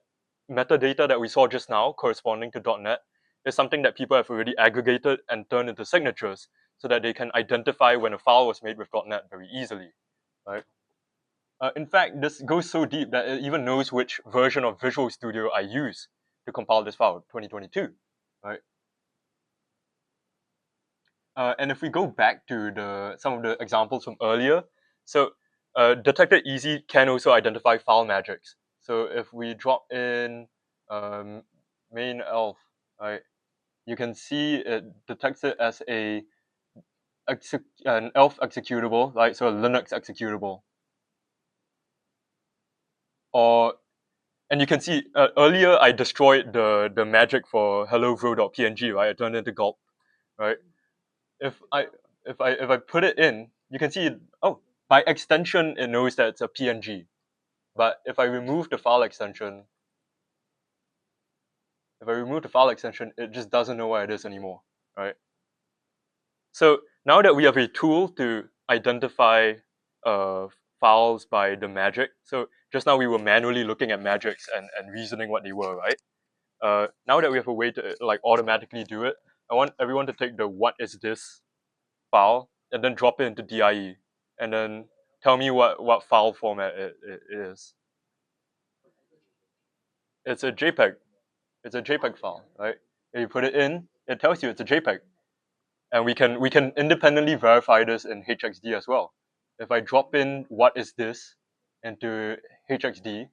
metadata that we saw just now corresponding to .NET is something that people have already aggregated and turned into signatures so that they can identify when a file was made with .NET very easily, right? In fact, this goes so deep that it even knows which version of Visual Studio I use to compile this file, 2022, right? And if we go back to some of the examples from earlier, so detected easy can also identify file magics. So if we drop in main elf, right, you can see it detects it as an elf executable, right? So a Linux executable, and you can see earlier I destroyed the magic for hello-world.png, right? I turned it into gulp, right? If I put it in, you can see, oh, by extension it knows that it's a PNG. But if I remove the file extension, it just doesn't know where it is anymore, right? So now that we have a tool to identify files by the magic, so just now we were manually looking at magics and reasoning what they were, right? Now that we have a way to like automatically do it, I want everyone to take the what is this file and then drop it into DIE and then tell me what file format it is. It's a JPEG. It's a JPEG file, right? If you put it in, it tells you it's a JPEG. And we can independently verify this in HXD as well. If I drop in what is this into HXD,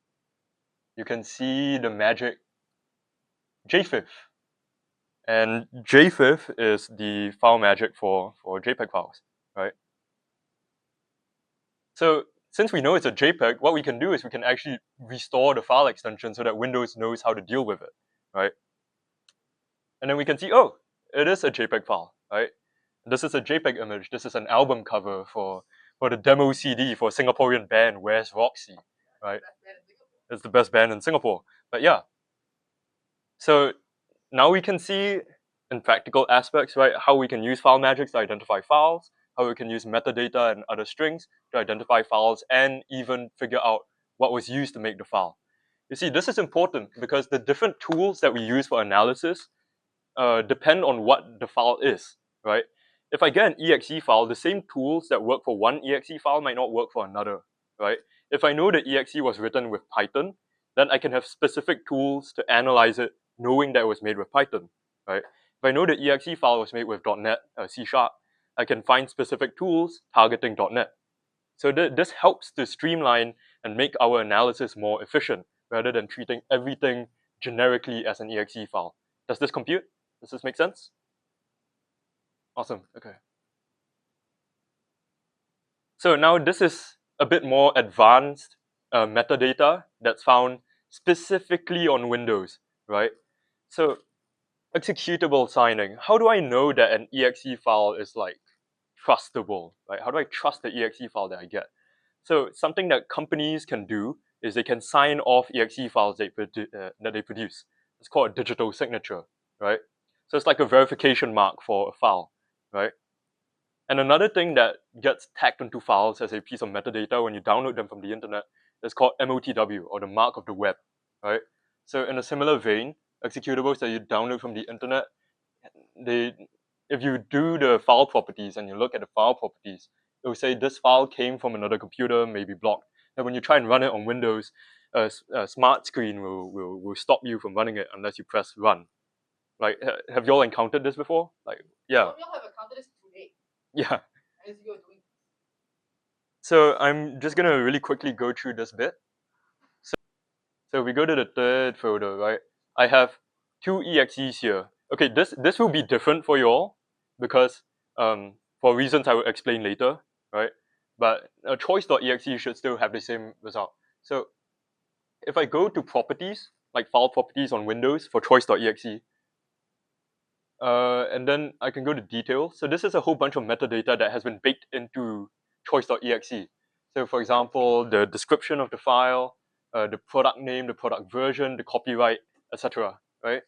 you can see the magic JFIF. And JFIF is the file magic for JPEG files, right? So since we know it's a JPEG, what we can do is we can actually restore the file extension so that Windows knows how to deal with it, right? And then we can see, oh, it is a JPEG file, right? This is a JPEG image. This is an album cover for the demo CD for Singaporean band Where's Roxy, right? It's the best band in Singapore. But yeah, so now we can see in practical aspects, right, how we can use file magics to identify files, how we can use metadata and other strings to identify files, and even figure out what was used to make the file. You see, this is important because the different tools that we use for analysis depend on what the file is, right? If I get an exe file, the same tools that work for one exe file might not work for another, right? If I know the exe was written with Python, then I can have specific tools to analyze it, knowing that it was made with Python, right? If I know the exe file was made with .NET, C#, I can find specific tools targeting .NET. So this helps to streamline and make our analysis more efficient, rather than treating everything generically as an exe file. Does this compute? Does this make sense? Awesome. Okay. So now this is a bit more advanced metadata that's found specifically on Windows, right? So executable signing. How do I know that an exe file is like trustable, right? How do I trust the exe file that I get? So something that companies can do is they can sign off exe files that they produce. It's called a digital signature, right? So it's like a verification mark for a file, right? And another thing that gets tagged onto files as a piece of metadata when you download them from the internet is called MOTW, or the mark of the web, right? So in a similar vein, executables that you download from the internet, they, if you do the file properties and you look at the file properties, it will say this file came from another computer, maybe blocked. And when you try and run it on Windows, a smart screen will stop you from running it unless you press run. Like, have you all encountered this before? Like, yeah. Some of y'all have encountered this today Yeah. as you're doing. So I'm just gonna really quickly go through this bit. So we go to the third folder, right? I have two exes here. Okay, this will be different for you all because for reasons I will explain later, right? But a choice.exe should still have the same result. So if I go to properties, like file properties on Windows for choice.exe, and then I can go to details. So this is a whole bunch of metadata that has been baked into choice.exe. So for example, the description of the file, the product name, the product version, the copyright, etc. Right?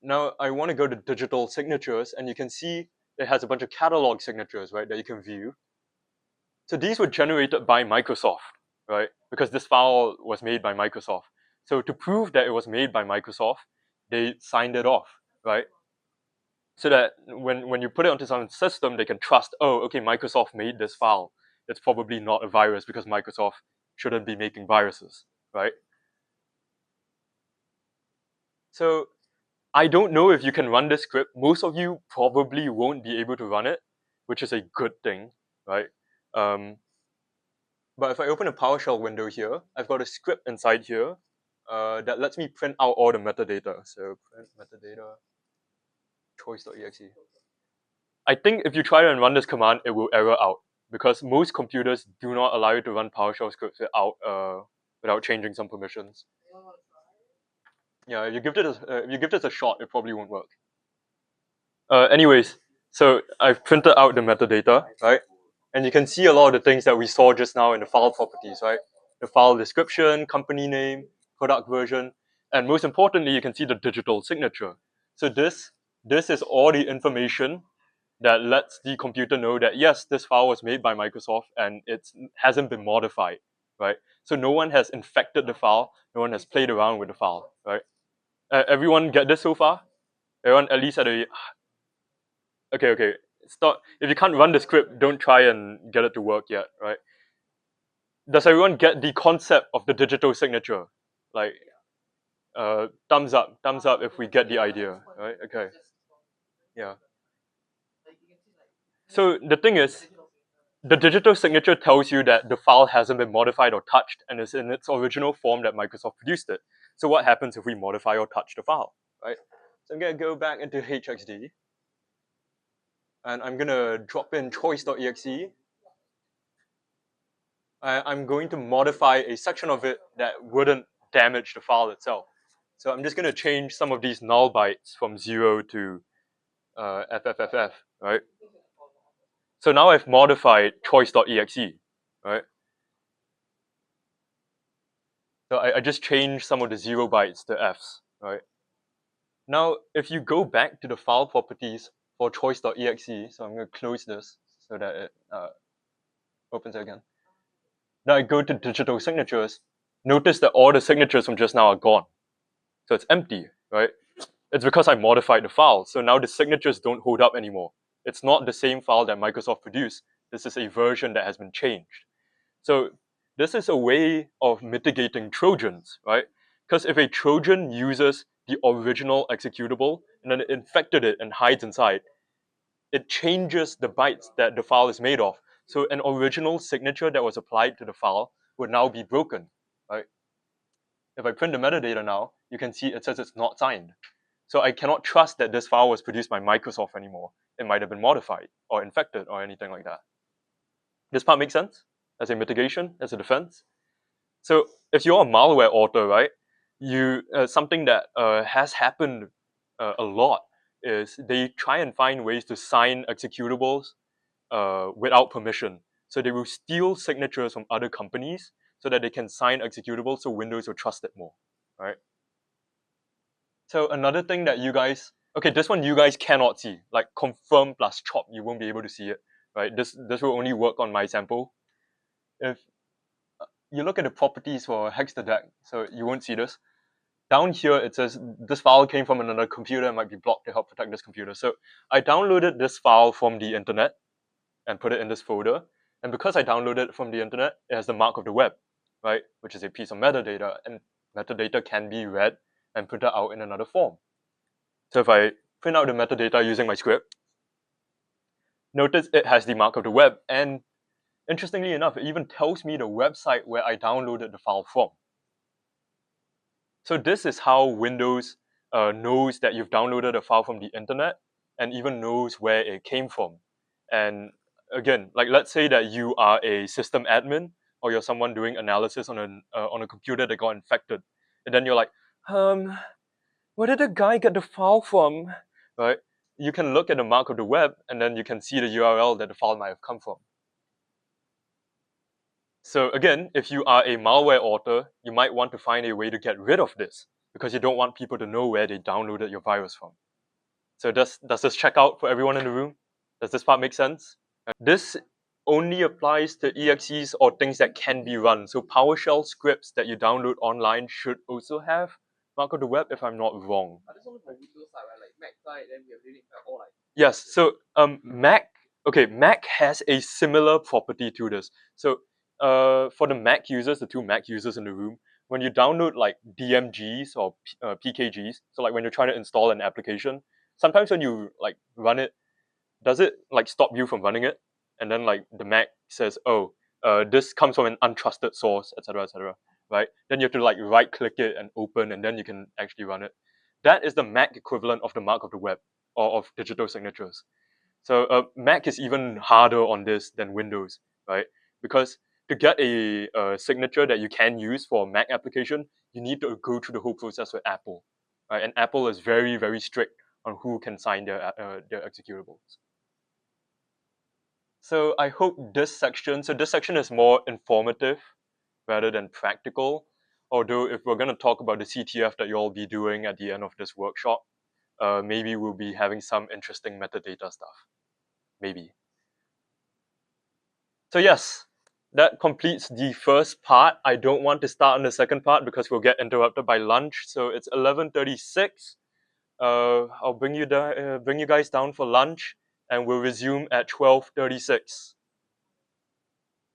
Now I want to go to digital signatures, and you can see it has a bunch of catalog signatures, right, that you can view. So these were generated by Microsoft, right? Because this file was made by Microsoft. So to prove that it was made by Microsoft, they signed it off, right? So that when you put it onto some system, they can trust, oh, okay, Microsoft made this file. It's probably not a virus because Microsoft shouldn't be making viruses, right? So I don't know if you can run this script. Most of you probably won't be able to run it, which is a good thing, right? But if I open a PowerShell window here, I've got a script inside here that lets me print out all the metadata. So print metadata choice.exe. I think if you try and run this command, it will error out because most computers do not allow you to run PowerShell scripts without changing some permissions. Yeah, if you give this a shot, it probably won't work. Anyways, so I've printed out the metadata, right? And you can see a lot of the things that we saw just now in the file properties, right? The file description, company name, product version, and most importantly, you can see the digital signature. So this is all the information that lets the computer know that yes, this file was made by Microsoft and it hasn't been modified, right? So no one has infected the file, no one has played around with the file, right? Everyone get this so far? Everyone at least at a okay. Stop. If you can't run the script, don't try and get it to work yet, right? Does everyone get the concept of the digital signature? Like, thumbs up if we get the idea, right? Okay, yeah. So the thing is, the digital signature tells you that the file hasn't been modified or touched and is in its original form that Microsoft produced it. So what happens if we modify or touch the file, right? So I'm gonna go back into HXD and I'm gonna drop in choice.exe. I'm going to modify a section of it that wouldn't damage the file itself. So I'm just gonna change some of these null bytes from 0 to FFFF, right? So now I've modified choice.exe, right? So I just changed some of the 0 bytes to Fs, right? Now, if you go back to the file properties for choice.exe, so I'm going to close this so that it opens again. Now I go to digital signatures. Notice that all the signatures from just now are gone. So it's empty, right? It's because I modified the file. So now the signatures don't hold up anymore. It's not the same file that Microsoft produced. This is a version that has been changed. So this is a way of mitigating Trojans, right? Because if a Trojan uses the original executable and then it infected it and hides inside, it changes the bytes that the file is made of. So an original signature that was applied to the file would now be broken, right? If I print the metadata now, you can see it says it's not signed. So I cannot trust that this file was produced by Microsoft anymore. it might have been modified or infected or anything like that. This part makes sense as a mitigation, as a defense. So if you're a malware author, right, you something that has happened a lot is they try and find ways to sign executables without permission. So they will steal signatures from other companies so that they can sign executables so Windows will trust it more, right? So another thing that you guys, okay, this one you guys cannot see, like confirm plus chop, you won't be able to see it, right? This will only work on my sample. If you look at the properties for hex the deck, so you won't see this. Down here, it says this file came from another computer and might be blocked to help protect this computer. So I downloaded this file from the internet and put it in this folder. And because I downloaded it from the internet, it has the mark of the web, right? Which is a piece of metadata, and metadata can be read and printed out in another form. So if I print out the metadata using my script, notice it has the mark of the web. And interestingly enough, it even tells me the website where I downloaded the file from. So this is how Windows knows that you've downloaded a file from the internet and even knows where it came from. And again, like let's say that you are a system admin or you're someone doing analysis on a computer that got infected, and then you're like, where did the guy get the file from? Right? You can look at the mark of the web and then you can see the URL that the file might have come from. So again, if you are a malware author, you might want to find a way to get rid of this because you don't want people to know where they downloaded your virus from. So does this check out for everyone in the room? Does this part make sense? This only applies to EXEs or things that can be run. So PowerShell scripts that you download online should also have mark of the web, if I'm not wrong. This only for Windows side, right? Like Mac side, then we have Linux side, all like. Yes. So Mac has a similar property to this. So for the Mac users, the two Mac users in the room, when you download like DMGs or PKGs, so like when you're trying to install an application, sometimes when you like run it, does it like stop you from running it? And then like the Mac says, oh, this comes from an untrusted source, etc., right? Then you have to like right click it and open, and then you can actually run it. That is the Mac equivalent of the mark of the web or of digital signatures. So Mac is even harder on this than Windows, right? Because to get a signature that you can use for a Mac application, you need to go through the whole process with Apple, right? And Apple is very, very strict on who can sign their executables. So I hope this section is more informative rather than practical. Although if we're going to talk about the CTF that you'll be doing at the end of this workshop, maybe we'll be having some interesting metadata stuff. Maybe. So yes, that completes the first part. I don't want to start on the second part because we'll get interrupted by lunch. So it's 11:36. I'll bring you guys down for lunch, and we'll resume at 12:36.